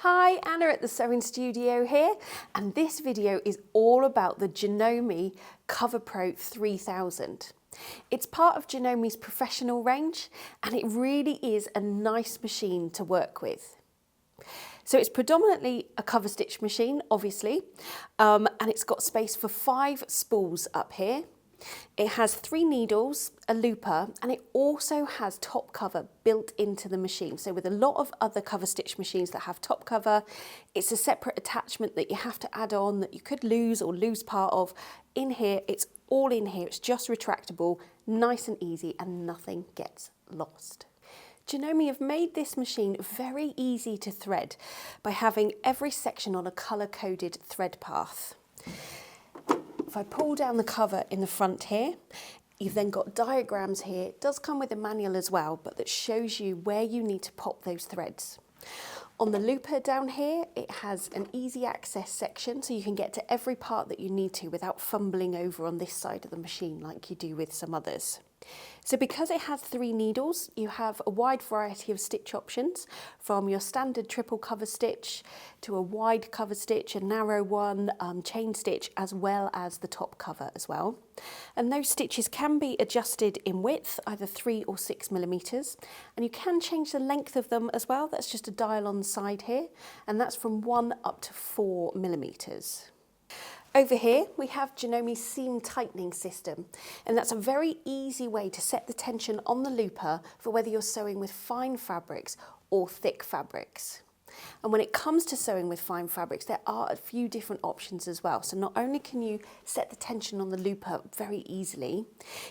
Hi, Anna at the Sewing Studio here, and this video is all about the Janome CoverPro 3000. It's part of Janome's Professional range, and it really is a nice machine to work with. So it's predominantly a cover stitch machine, obviously, and it's got space for 5 spools up here. It has 3 needles, a looper, and it also has top cover built into the machine. So with a lot of other cover stitch machines that have top cover, it's a separate attachment that you have to add on that you could lose or lose part of. In here, it's all in here. It's just retractable, nice and easy, and nothing gets lost. Janome have made this machine very easy to thread by having every section on a colour-coded thread path. If I pull down the cover in the front here, you've then got diagrams here. It does come with a manual as well, but that shows you where you need to pop those threads. On the looper down here, it has an easy access section, so you can get to every part that you need to without fumbling over on this side of the machine like you do with some others. So because it has 3 needles, you have a wide variety of stitch options, from your standard triple cover stitch to a wide cover stitch, a narrow one, chain stitch, as well as the top cover as well. And those stitches can be adjusted in width, either 3 or 6 millimeters, and you can change the length of them as well. That's just a dial on the side here, and that's from 1 up to 4 millimeters. Over here we have Janome's seam tightening system, and that's a very easy way to set the tension on the looper for whether you're sewing with fine fabrics or thick fabrics. And when it comes to sewing with fine fabrics, there are a few different options as well. So not only can you set the tension on the looper very easily,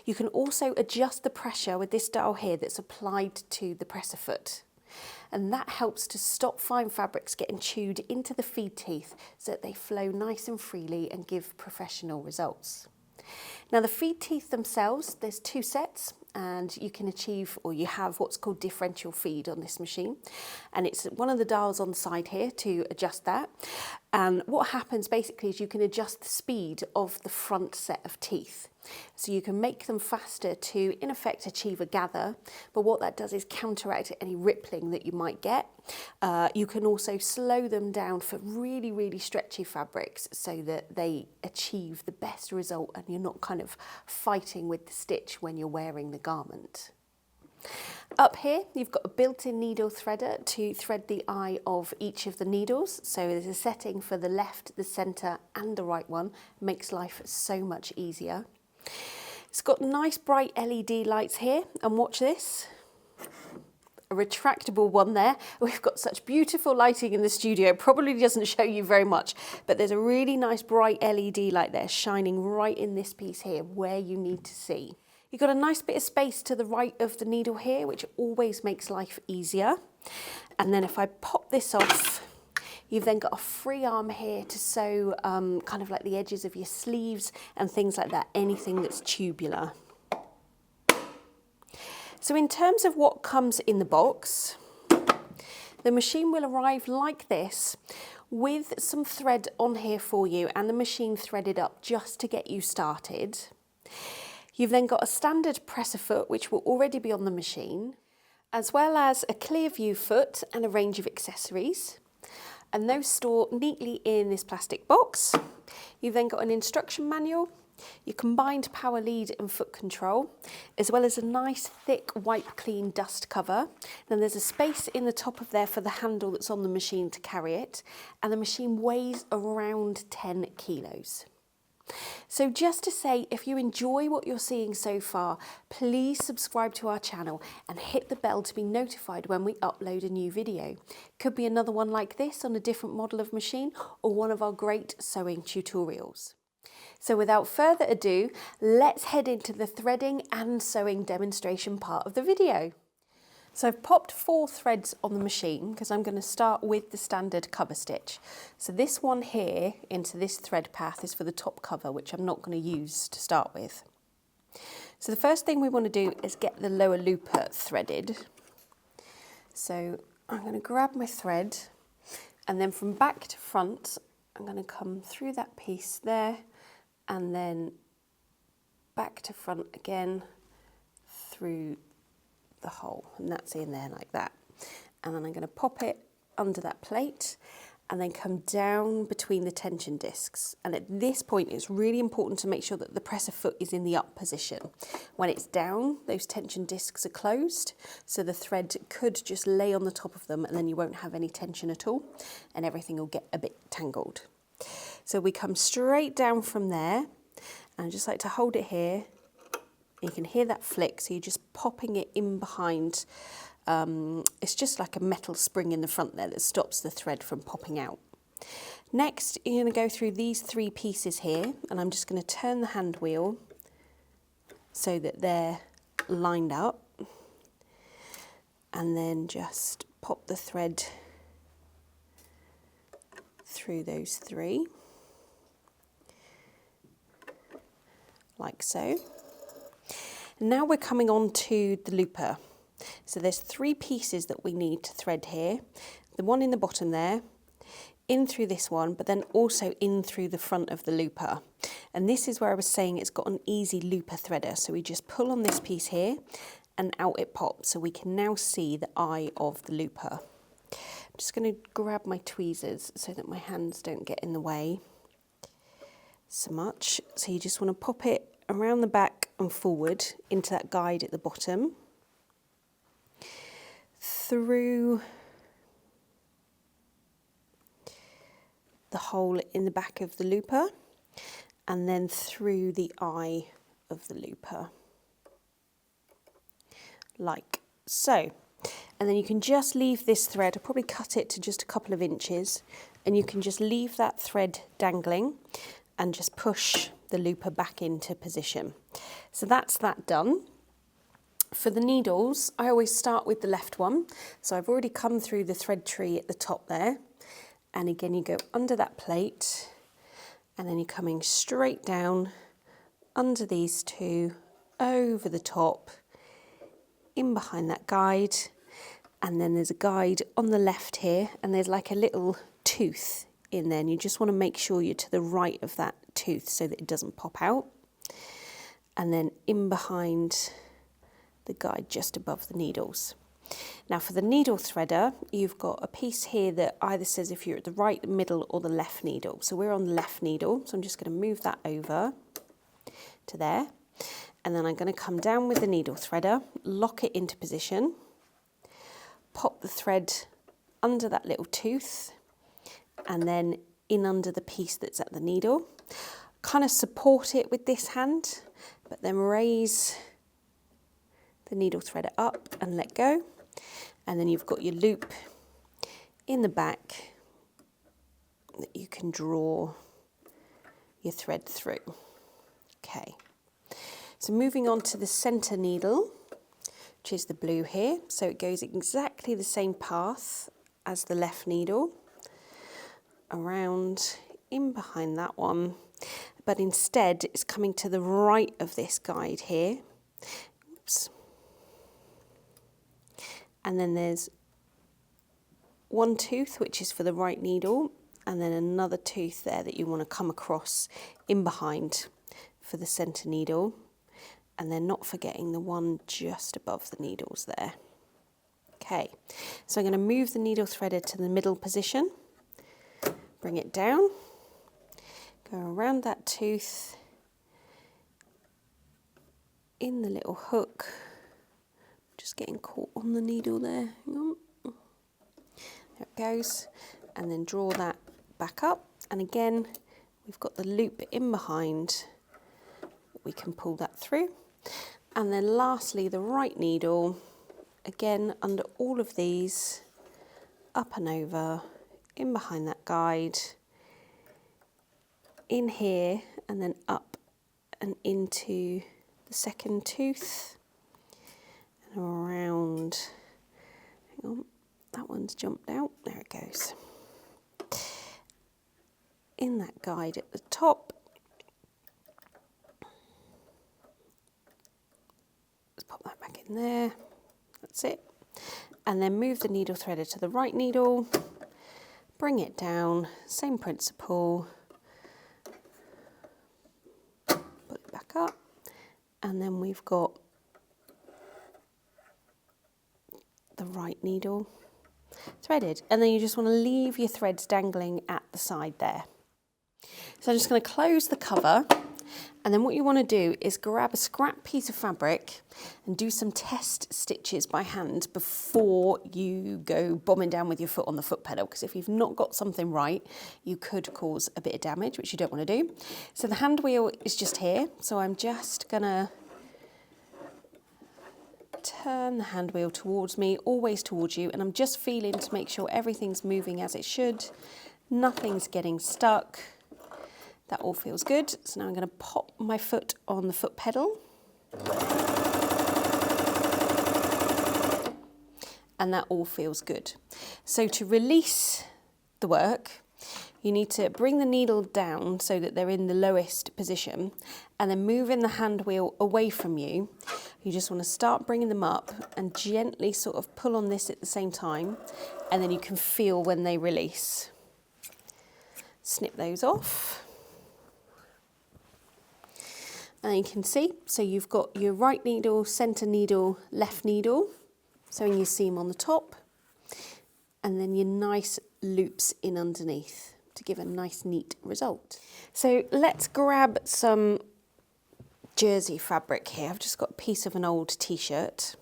you can also adjust the pressure with this dial here that's applied to the presser foot. And that helps to stop fine fabrics getting chewed into the feed teeth so that they flow nice and freely and give professional results. Now the feed teeth themselves, there's 2 sets, and you can achieve, or you have, what's called differential feed on this machine, and it's one of the dials on the side here to adjust that. And what happens basically is you can adjust the speed of the front set of teeth, so you can make them faster to in effect achieve a gather, but what that does is counteract any rippling that you might get. You can also slow them down for really stretchy fabrics so that they achieve the best result and you're not kind of fighting with the stitch when you're wearing the garment. Up here you've got a built-in needle threader to thread the eye of each of the needles, so there's a setting for the left, the centre and the right one. It makes life so much easier. It's got nice bright LED lights here, and watch this, a retractable one there. We've got such beautiful lighting in the studio, probably doesn't show you very much, but there's a really nice bright LED light there shining right in this piece here where you need to see. You've got a nice bit of space to the right of the needle here, which always makes life easier. And then if I pop this off, you've then got a free arm here to sew kind of like the edges of your sleeves and things like that, anything that's tubular. So in terms of what comes in the box, the machine will arrive like this with some thread on here for you and the machine threaded up just to get you started. You've then got a standard presser foot, which will already be on the machine, as well as a clear view foot and a range of accessories. And those store neatly in this plastic box. You've then got an instruction manual, your combined power lead and foot control, as well as a nice thick wipe clean dust cover. Then there's a space in the top of there for the handle that's on the machine to carry it, and the machine weighs around 10 kilos. So just to say, if you enjoy what you're seeing so far, please subscribe to our channel and hit the bell to be notified when we upload a new video. Could be another one like this on a different model of machine or one of our great sewing tutorials. So without further ado, let's head into the threading and sewing demonstration part of the video. So I've popped 4 threads on the machine because I'm going to start with the standard cover stitch. So this one here into this thread path is for the top cover, which I'm not going to use to start with. So the first thing we want to do is get the lower looper threaded. So I'm going to grab my thread, and then from back to front I'm going to come through that piece there and then back to front again through the hole, and that's in there like that. And then I'm going to pop it under that plate and then come down between the tension discs. And at this point, it's really important to make sure that the presser foot is in the up position. When it's down, those tension discs are closed, so the thread could just lay on the top of them and then you won't have any tension at all and everything will get a bit tangled. So we come straight down from there, and I just like to hold it here. You can hear that flick, so you're just popping it in behind. It's just like a metal spring in the front there that stops the thread from popping out. Next, you're going to go through these 3 pieces here, and I'm just going to turn the hand wheel so that they're lined up, and then just pop the thread through those 3, like so. Now we're coming on to the looper. So there's 3 pieces that we need to thread here. The one in the bottom there, in through this one, but then also in through the front of the looper. And this is where I was saying it's got an easy looper threader. So we just pull on this piece here and out it pops. So we can now see the eye of the looper. I'm just going to grab my tweezers so that my hands don't get in the way so much. So you just want to pop it around the back and forward into that guide at the bottom, through the hole in the back of the looper, and then through the eye of the looper, like so. And then you can just leave this thread, I'll probably cut it to just a couple of inches, and you can just leave that thread dangling and just push the looper back into position. So that's that done. For the needles, I always start with the left one. So I've already come through the thread tree at the top there. And again, you go under that plate, and then you're coming straight down under these 2, over the top, in behind that guide. And then there's a guide on the left here, and there's like a little tooth in there, and you just want to make sure you're to the right of that tooth so that it doesn't pop out. And then in behind the guide just above the needles. Now for the needle threader, you've got a piece here that either says if you're at the right, the middle or the left needle. So we're on the left needle, so I'm just going to move that over to there. And then I'm going to come down with the needle threader, lock it into position, pop the thread under that little tooth, and then in under the piece that's at the needle. Kind of support it with this hand, but then raise the needle threader up and let go. And then you've got your loop in the back that you can draw your thread through. Okay, so moving on to the centre needle, which is the blue here. So it goes exactly the same path as the left needle, around in behind that one, but instead it's coming to the right of this guide here. Oops. And then there's one tooth which is for the right needle, and then another tooth there that you want to come across in behind for the centre needle, and then not forgetting the one just above the needles there. Okay, so I'm going to move the needle threader to the middle position, bring it down, go around that tooth, in the little hook, just getting caught on the needle there, hang on, there it goes, and then draw that back up, and again we've got the loop in behind, we can pull that through, and then lastly the right needle, again under all of these, up and over, in behind that guide, in here, and then up and into the second tooth, and around, hang on, that one's jumped out, there it goes, in that guide at the top, let's pop that back in there, that's it, and then move the needle threader to the right needle, bring it down, same principle, put it back up, and then we've got the right needle, threaded. And then you just want to leave your threads dangling at the side there. So I'm just going to close the cover, and then what you want to do is grab a scrap piece of fabric and do some test stitches by hand before you go bombing down with your foot on the foot pedal, because if you've not got something right, you could cause a bit of damage, which you don't want to do. So the hand wheel is just here, so I'm just going to turn the hand wheel towards me, always towards you, and I'm just feeling to make sure everything's moving as it should, nothing's getting stuck. That all feels good. So now I'm going to pop my foot on the foot pedal. And that all feels good. So to release the work, you need to bring the needle down so that they're in the lowest position, and then moving the hand wheel away from you. You just want to start bringing them up and gently sort of pull on this at the same time, and then you can feel when they release. Snip those off. And you can see, so you've got your right needle, centre needle, left needle, sewing your seam on the top, and then your nice loops in underneath to give a nice neat result. So let's grab some jersey fabric here. I've just got a piece of an old t-shirt.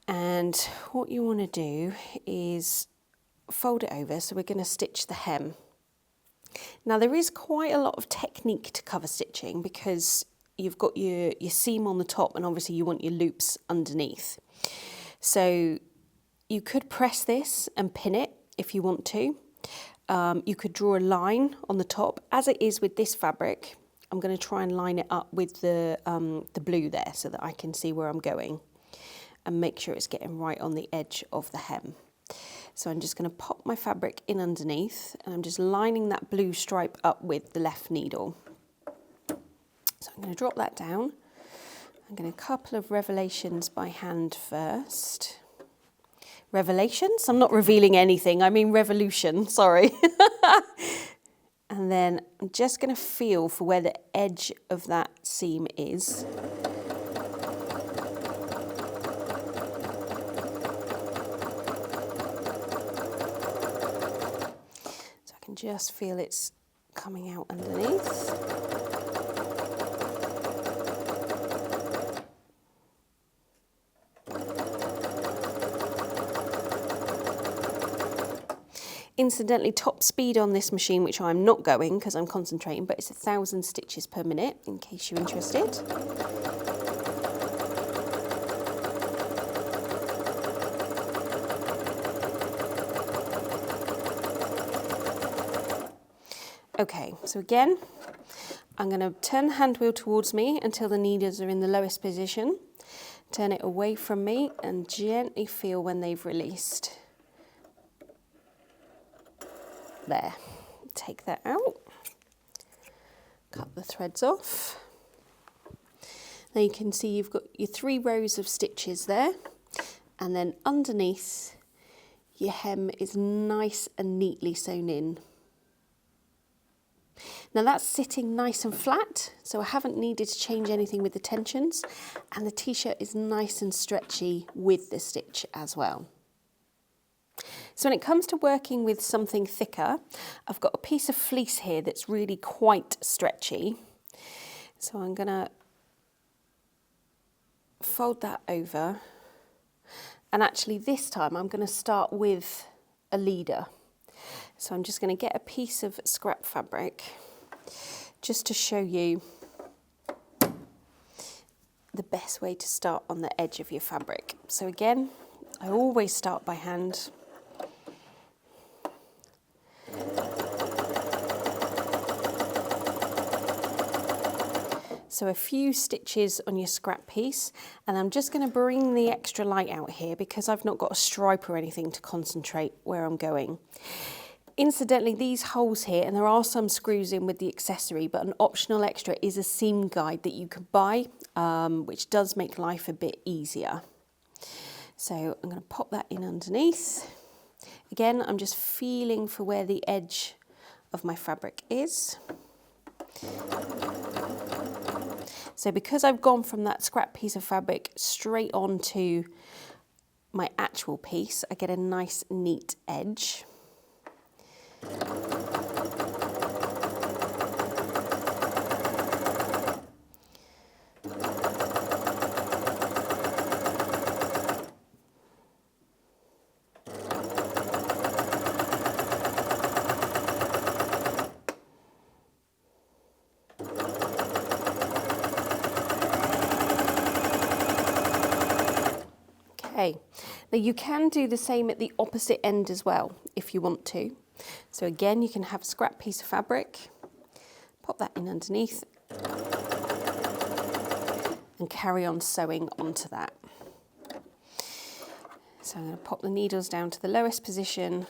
And what you want to do is fold it over, so we're going to stitch the hem. Now there is quite a lot of technique to cover stitching because you've got your seam on the top, and obviously you want your loops underneath. So you could press this and pin it if you want to. You could draw a line on the top. As it is with this fabric, I'm going to try and line it up with the blue there so that I can see where I'm going and make sure it's getting right on the edge of the hem. So I'm just going to pop my fabric in underneath, and I'm just lining that blue stripe up with the left needle. So I'm going to drop that down. I'm going to a couple of revelations by hand first. Revelations? I'm not revealing anything, I mean revolution, sorry. And then I'm just going to feel for where the edge of that seam is. Just feel it's coming out underneath. Incidentally, top speed on this machine, which I'm not going because I'm concentrating, but it's 1,000 stitches per minute, in case you're interested. Okay, so again, I'm going to turn the hand wheel towards me until the needles are in the lowest position. Turn it away from me and gently feel when they've released. There. Take that out. Cut the threads off. Now you can see you've got your 3 rows of stitches there, and then underneath your hem is nice and neatly sewn in. Now that's sitting nice and flat, so I haven't needed to change anything with the tensions, and the t-shirt is nice and stretchy with the stitch as well. So when it comes to working with something thicker, I've got a piece of fleece here that's really quite stretchy. So I'm going to fold that over, and actually this time I'm going to start with a leader. So I'm just going to get a piece of scrap fabric just to show you the best way to start on the edge of your fabric. So again, I always start by hand. So a few stitches on your scrap piece, and I'm just going to bring the extra light out here because I've not got a stripe or anything to concentrate where I'm going. Incidentally, these holes here, and there are some screws in with the accessory, but an optional extra is a seam guide that you could buy, which does make life a bit easier. So I'm going to pop that in underneath. Again, I'm just feeling for where the edge of my fabric is. So because I've gone from that scrap piece of fabric straight on to my actual piece, I get a nice neat edge. Okay, now you can do the same at the opposite end as well if you want to. So again, you can have a scrap piece of fabric, pop that in underneath and carry on sewing onto that. So I'm going to pop the needles down to the lowest position,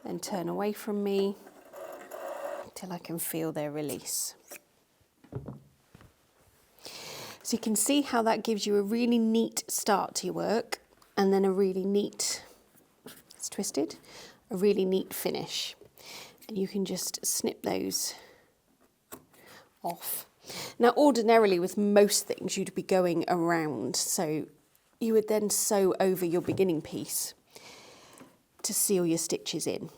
then turn away from me till I can feel their release. So you can see how that gives you a really neat start to your work, and then a really neat, it's twisted, a really neat finish. And you can just snip those off. Now ordinarily with most things you'd be going around, so you would then sew over your beginning piece to seal your stitches in.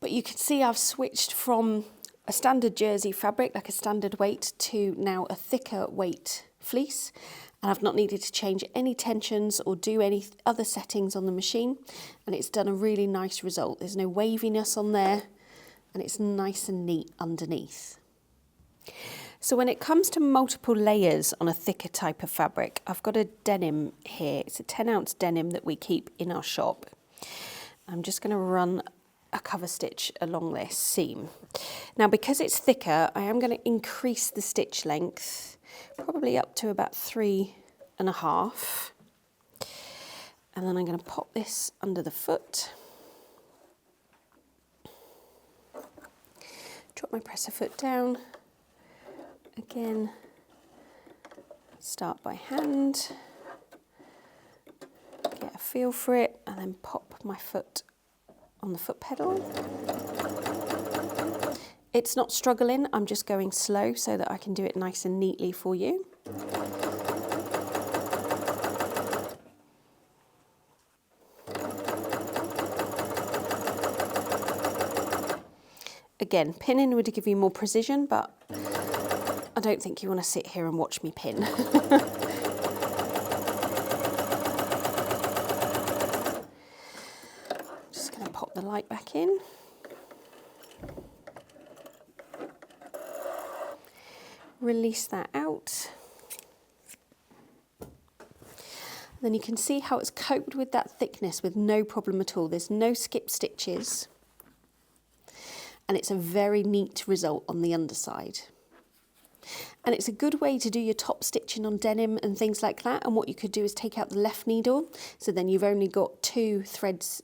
But you can see I've switched from a standard jersey fabric, like a standard weight, to now a thicker weight fleece. And I've not needed to change any tensions or do any other settings on the machine. And it's done a really nice result. There's no waviness on there and it's nice and neat underneath. So when it comes to multiple layers on a thicker type of fabric, I've got a denim here. It's a 10-ounce denim that we keep in our shop. I'm just going to run a cover stitch along this seam. Now because it's thicker, I am going to increase the stitch length probably up to about 3.5, and then I'm going to pop this under the foot, drop my presser foot down, again start by hand, get a feel for it, and then pop my foot on the foot pedal. It's not struggling, I'm just going slow so that I can do it nice and neatly for you. Again, pinning would give you more precision, but I don't think you want to sit here and watch me pin. Just going to pop the light back in. Release that out. Then you can see how it's coped with that thickness with no problem at all. There's no skip stitches. And it's a very neat result on the underside. And it's a good way to do your top stitching on denim and things like that. And what you could do is take out the left needle. So then you've only got 2 threads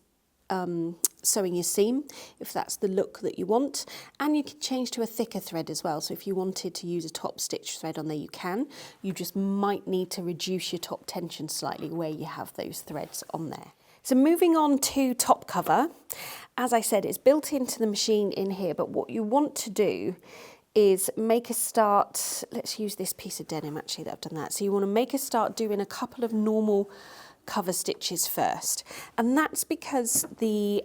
sewing your seam, if that's the look that you want. And you can change to a thicker thread as well. So if you wanted to use a top stitch thread on there, you can. You just might need to reduce your top tension slightly where you have those threads on there. So moving on to top cover, as I said, it's built into the machine in here, but what you want to do is make a start. Let's use this piece of denim actually that I've done that. So you want to make a start doing a couple of normal cover stitches first, and that's because the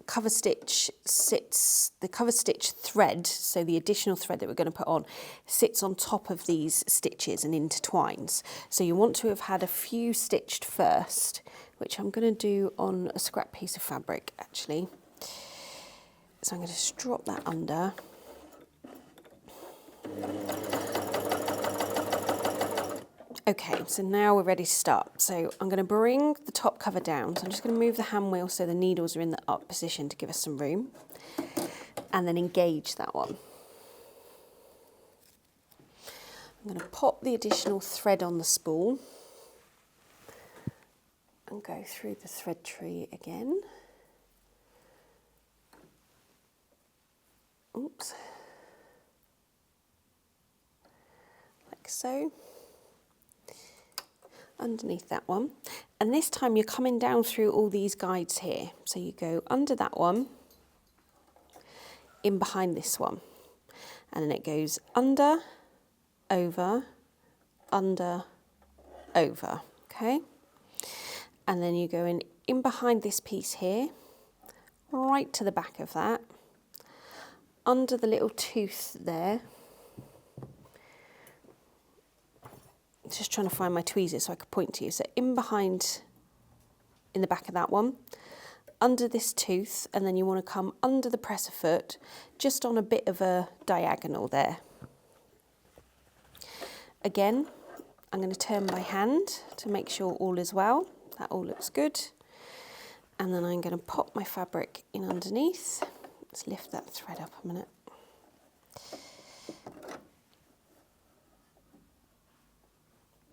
cover stitch thread, so the additional thread that we're going to put on, sits on top of these stitches and intertwines. So you want to have had a few stitched first, which I'm going to do on a scrap piece of fabric actually. So I'm going to just drop that under. Okay, so now we're ready to start. So I'm going to bring the top cover down. So I'm just going to move the hand wheel so the needles are in the up position to give us some room. And then engage that one. I'm going to pop the additional thread on the spool and go through the thread tree again. Oops. Like so. Underneath that one, and this time you're coming down through all these guides here. So you go under that one, in behind this one, and then it goes under, over, okay? and then you go in behind this piece here, right to the back of that, under the little tooth there. Just trying to find my tweezers so I could point to you. So in behind, in the back of that one, under this tooth, and then you want to come under the presser foot, just on a bit of a diagonal there. Again, I'm going to turn my hand to make sure all is well. That all looks good. And then I'm going to pop my fabric in underneath. Let's lift that thread up a minute.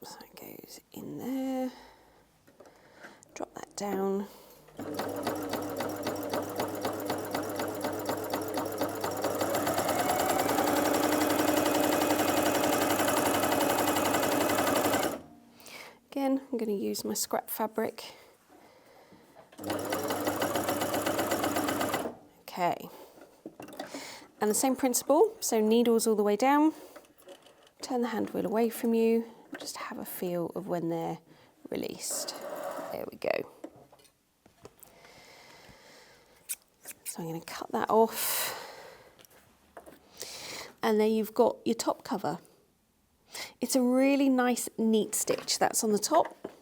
So it goes in there. Drop that down. Again, I'm going to use my scrap fabric. Okay. And the same principle, so needles all the way down, turn the hand wheel away from you, just have a feel of when they're released. There we go. So I'm going to cut that off. And there you've got your top cover. It's a really nice, neat stitch. That's on the top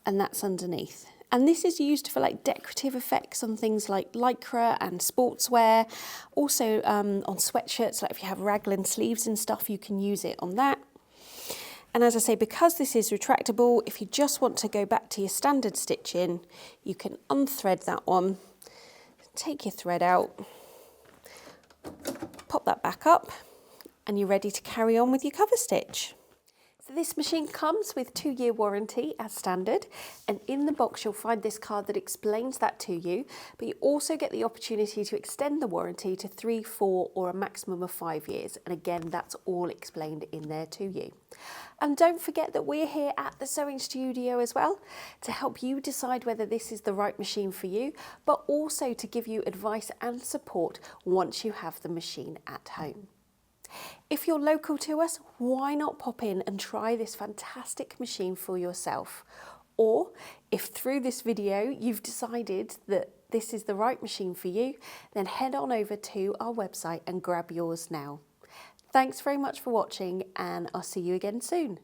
and that's underneath. And this is used for like decorative effects on things like lycra and sportswear. Also on sweatshirts, like if you have raglan sleeves and stuff, you can use it on that. And as I say, because this is retractable, if you just want to go back to your standard stitching, you can unthread that one, take your thread out, pop that back up, and you're ready to carry on with your cover stitch. So this machine comes with 2-year warranty as standard, and in the box you'll find this card that explains that to you, but you also get the opportunity to extend the warranty to 3, 4 or a maximum of 5 years, and again that's all explained in there to you. And don't forget that we're here at the Sewing Studio as well to help you decide whether this is the right machine for you, but also to give you advice and support once you have the machine at home. If you're local to us, why not pop in and try this fantastic machine for yourself? Or if through this video you've decided that this is the right machine for you, then head on over to our website and grab yours now. Thanks very much for watching, and I'll see you again soon.